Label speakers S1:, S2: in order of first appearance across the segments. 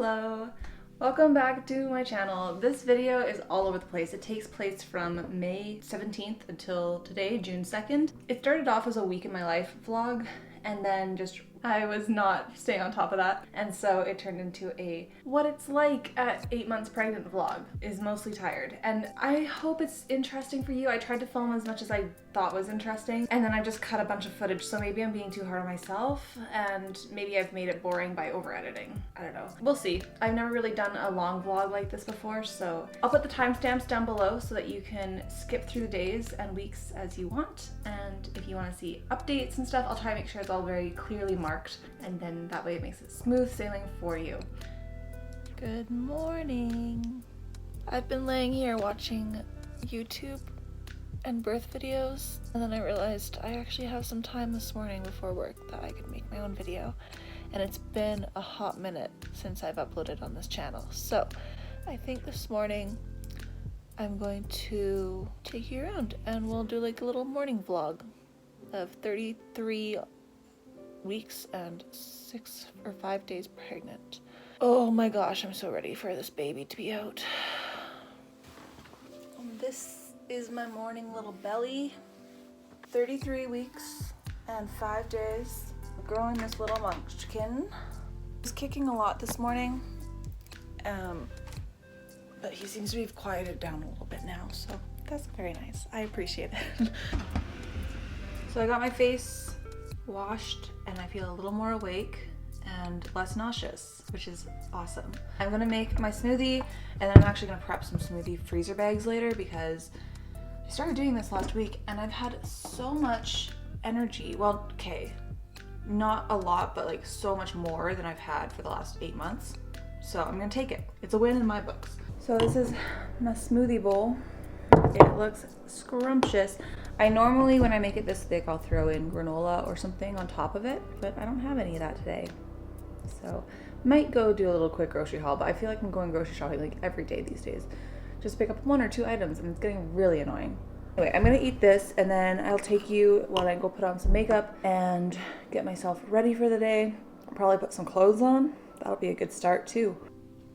S1: Hello! Welcome back to my channel. This video is all over the place. It takes place from May 17th until today, June 2nd. It started off as a week in my life vlog, and then I was not staying on top of that, and so it turned into a what it's like at 8 months pregnant vlog. Is mostly tired, and I hope it's interesting for you. I tried to film as much as I thought was interesting, and then I just cut a bunch of footage, so maybe I'm being too hard on myself, and maybe I've made it boring by over editing. I don't know. We'll see. I've never really done a long vlog like this before, so I'll put the timestamps down below so that you can skip through the days and weeks as you want, and if you want to see updates and stuff, I'll try to make sure it's all very clearly marked, and then that way it makes it smooth sailing for you. Good morning. I've been laying here watching YouTube and birth videos, and then I realized I actually have some time this morning before work that I could make my own video, and it's been a hot minute since I've uploaded on this channel. So I think this morning I'm going to take you around and we'll do like a little morning vlog of 33 weeks and 6 or 5 days pregnant. Oh my gosh, I'm so ready for this baby to be out. This is my morning little belly. 33 weeks and 5 days growing this little munchkin. He's kicking a lot this morning, but he seems to have quieted down a little bit now, so that's very nice. I appreciate it. So I got my face washed and I feel a little more awake and less nauseous, which is awesome. I'm gonna make my smoothie, and then I'm actually gonna prep some smoothie freezer bags later because I started doing this last week and I've had so much energy. Well, okay, not a lot, but like so much more than I've had for the last 8 months. So I'm gonna take it. It's a win in my books. So this is my smoothie bowl. It looks scrumptious. I normally, when I make it this thick, I'll throw in granola or something on top of it, but I don't have any of that today. So might go do a little quick grocery haul, but I feel like I'm going grocery shopping like every day these days. Just pick up 1 or 2 items, and it's getting really annoying. Anyway, I'm gonna eat this, and then I'll take you while I go put on some makeup and get myself ready for the day. I'll probably put some clothes on. That'll be a good start too.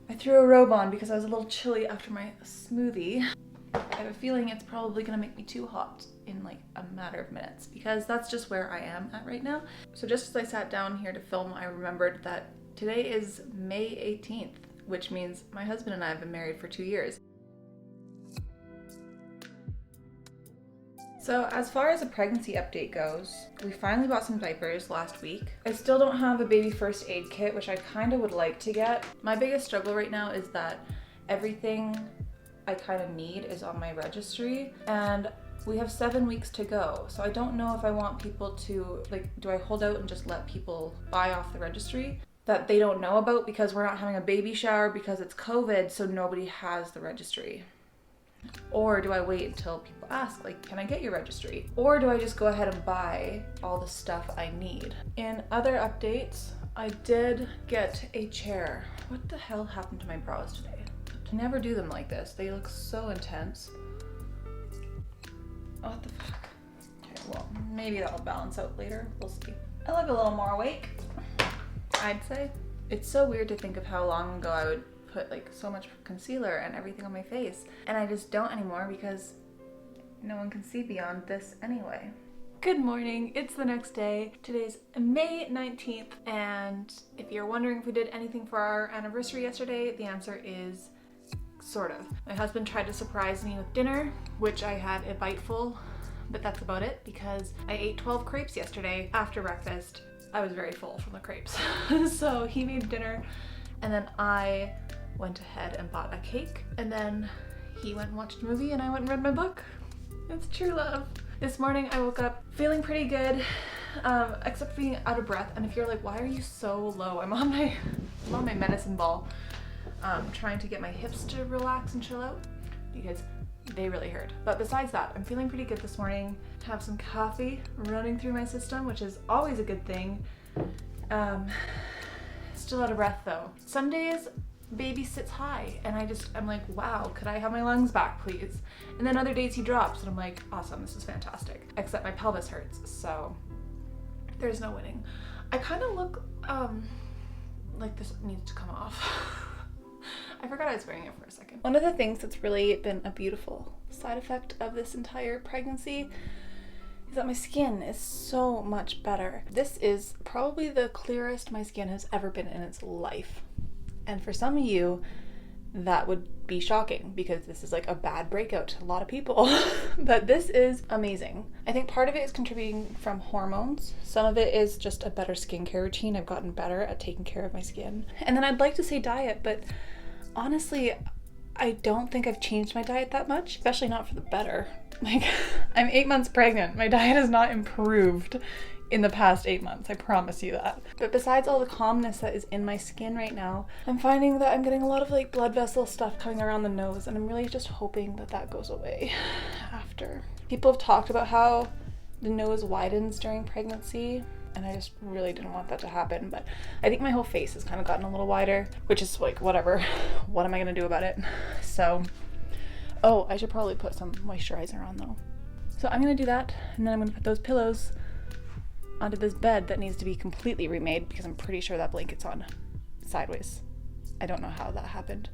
S1: I threw a robe on because I was a little chilly after my smoothie. I have a feeling it's probably gonna make me too hot in like a matter of minutes because that's just where I am at right now. So just as I sat down here to film, I remembered that today is May 18th, which means my husband and I have been married for 2 years. So as far as a pregnancy update goes, we finally bought some diapers last week. I still don't have a baby first aid kit, which I kind of would like to get. My biggest struggle right now is that everything I kind of need is on my registry, and we have 7 weeks to go. So I don't know if I want people to, like, do I hold out and just let people buy off the registry that they don't know about because we're not having a baby shower because it's COVID, so nobody has the registry? Or do I wait until people ask, like, can I get your registry? Or do I just go ahead and buy all the stuff I need? In other updates, I did get a chair. What the hell happened to my brows today? I never do them like this. They look so intense. What the fuck? Okay, well, maybe that'll balance out later. We'll see. I look a little more awake, I'd say. It's so weird to think of how long ago I would put like so much concealer and everything on my face, and I just don't anymore because no one can see beyond this anyway. Good morning, it's the next day. Today's May 19th, and if you're wondering if we did anything for our anniversary yesterday, the answer is sort of. My husband tried to surprise me with dinner, which I had a biteful, but that's about it because I ate 12 crepes yesterday after breakfast. I was very full from the crepes. So he made dinner, and then I went ahead and bought a cake, and then he went and watched a movie and I went and read my book. It's true love. This morning I woke up feeling pretty good, except for being out of breath. And if you're like, why are you so low? I'm on my medicine ball, trying to get my hips to relax and chill out because they really hurt. But besides that, I'm feeling pretty good this morning. Have some coffee running through my system, which is always a good thing. Still out of breath though. Some days baby sits high and I'm like, wow, could I have my lungs back please? And then other days he drops and I'm like, awesome, this is fantastic. Except my pelvis hurts, so there's no winning. I kind of look like this needs to come off. I forgot I was wearing it for a second. One of the things that's really been a beautiful side effect of this entire pregnancy is that my skin is so much better. This is probably the clearest my skin has ever been in its life. And for some of you, that would be shocking because this is like a bad breakout to a lot of people. But this is amazing. I think part of it is contributing from hormones. Some of it is just a better skincare routine. I've gotten better at taking care of my skin. And then I'd like to say diet, but honestly, I don't think I've changed my diet that much, especially not for the better. Like, I'm 8 months pregnant. My diet has not improved in the past 8 months, I promise you that. But besides all the calmness that is in my skin right now, I'm finding that I'm getting a lot of like blood vessel stuff coming around the nose, and I'm really just hoping that that goes away after. People have talked about how the nose widens during pregnancy, and I just really didn't want that to happen, but I think my whole face has kind of gotten a little wider, which is like, whatever. What am I gonna do about it? So, oh, I should probably put some moisturizer on though. So I'm gonna do that, and then I'm gonna put those pillows onto this bed that needs to be completely remade because I'm pretty sure that blanket's on sideways. I don't know how that happened.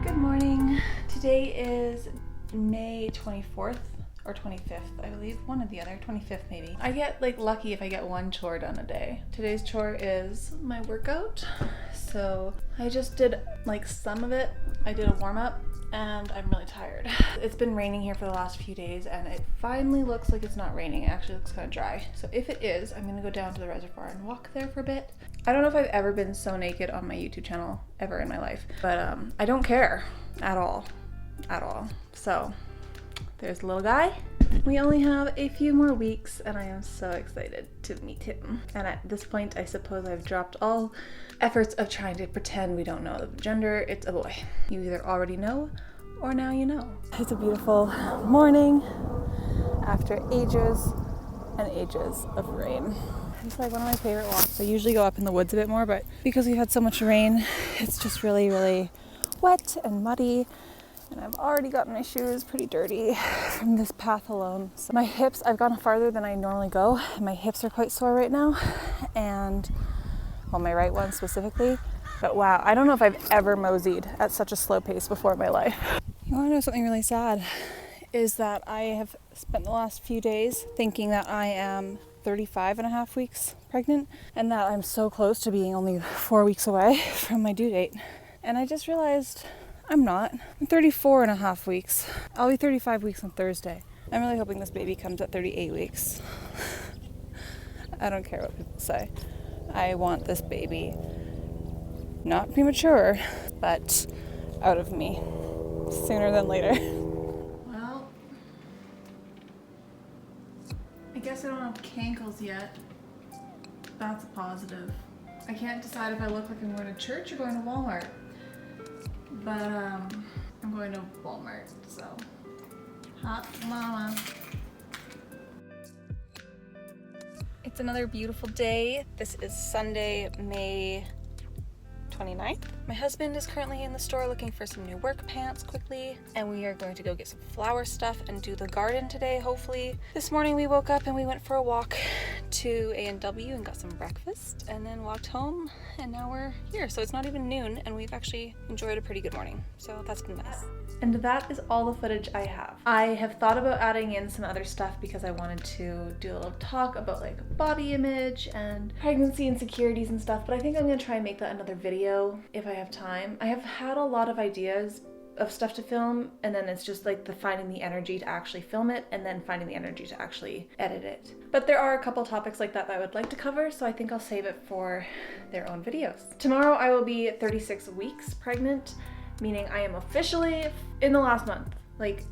S1: Good morning. Today is May 24th or 25th, I believe. One or the other, 25th maybe. I get like lucky if I get one chore done a day. Today's chore is my workout. So I just did like some of it. I did a warm up and I'm really tired. It's been raining here for the last few days and it finally looks like it's not raining. It actually looks kind of dry. So if it is, I'm gonna go down to the reservoir and walk there for a bit. I don't know if I've ever been so naked on my YouTube channel ever in my life, but I don't care at all. So there's the little guy. We only have a few more weeks and I am so excited to meet him. And at this point, I suppose I've dropped all efforts of trying to pretend we don't know the gender. It's a boy. You either already know or now you know. It's a beautiful morning after ages and ages of rain. It's like one of my favorite walks. I usually go up in the woods a bit more, but because we've had so much rain, it's just really, really wet and muddy. And I've already gotten my shoes pretty dirty from this path alone. So my hips, I've gone farther than I normally go. My hips are quite sore right now. And, well, my right one specifically. But wow, I don't know if I've ever moseyed at such a slow pace before in my life. You wanna know something really sad? Is that I have spent the last few days thinking that I am 35 and a half weeks pregnant and that I'm so close to being only 4 weeks away from my due date. And I just realized I'm not. I'm 34 and a half weeks. I'll be 35 weeks on Thursday. I'm really hoping this baby comes at 38 weeks. I don't care what people say. I want this baby not premature, but out of me sooner than later. Well, I guess I don't have cankles yet. That's a positive. I can't decide if I look like I'm going to church or going to Walmart. But I'm going to Walmart, so hot mama. It's another beautiful day. This is Sunday, May 29th. My husband is currently in the store looking for some new work pants quickly, and we are going to go get some flower stuff and do the garden today, hopefully. This morning we woke up and we went for a walk to A&W and got some breakfast and then walked home, and now we're here. So it's not even noon and we've actually enjoyed a pretty good morning. So that's been nice. And that is all the footage I have. I have thought about adding in some other stuff because I wanted to do a little talk about like body image and pregnancy insecurities and stuff, but I think I'm gonna try and make that another video if I have time. I have had a lot of ideas of stuff to film, and then it's just like the finding the energy to actually film it and then finding the energy to actually edit it. But there are a couple topics like that I would like to cover, so I think I'll save it for their own videos. Tomorrow I will be 36 weeks pregnant, meaning I am officially in the last month. Like,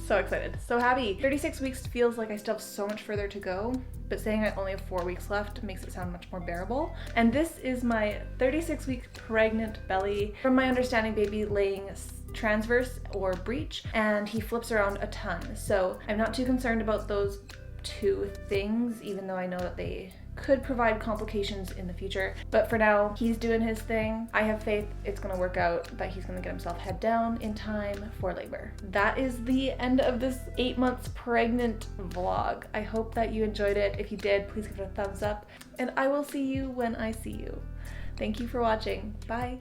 S1: so excited, so happy. 36 weeks feels like I still have so much further to go, but saying I only have 4 weeks left makes it sound much more bearable. And this is my 36-week pregnant belly. From my understanding, baby laying transverse or breech, and he flips around a ton. So I'm not too concerned about those two things, even though I know that they could provide complications in the future. But for now, he's doing his thing. I have faith it's gonna work out, that he's gonna get himself head down in time for labor. That is the end of this 8 months pregnant vlog. I hope that you enjoyed it. If you did, please give it a thumbs up, and I will see you when I see you. Thank you for watching. Bye.